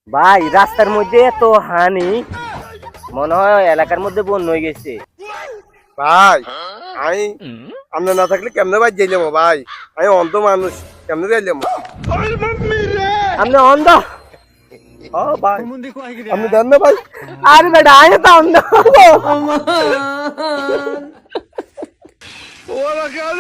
ভাই রাস্তার মধ্যে এত হানি, মনে হয় এলাকার মধ্যে বন্যা হয়ে গেছে। ভাই আমি আমরা না থাকলে কেমনে ভাই যাইলাম ভাই, আমি অন্ধ মানুষ, কেমনে যাইলাম? আপনি অন্ধ? ও ভাই আপনি দেন না ভাই? আরে বেটা আয় তো অন্ধ। ওরা কেন?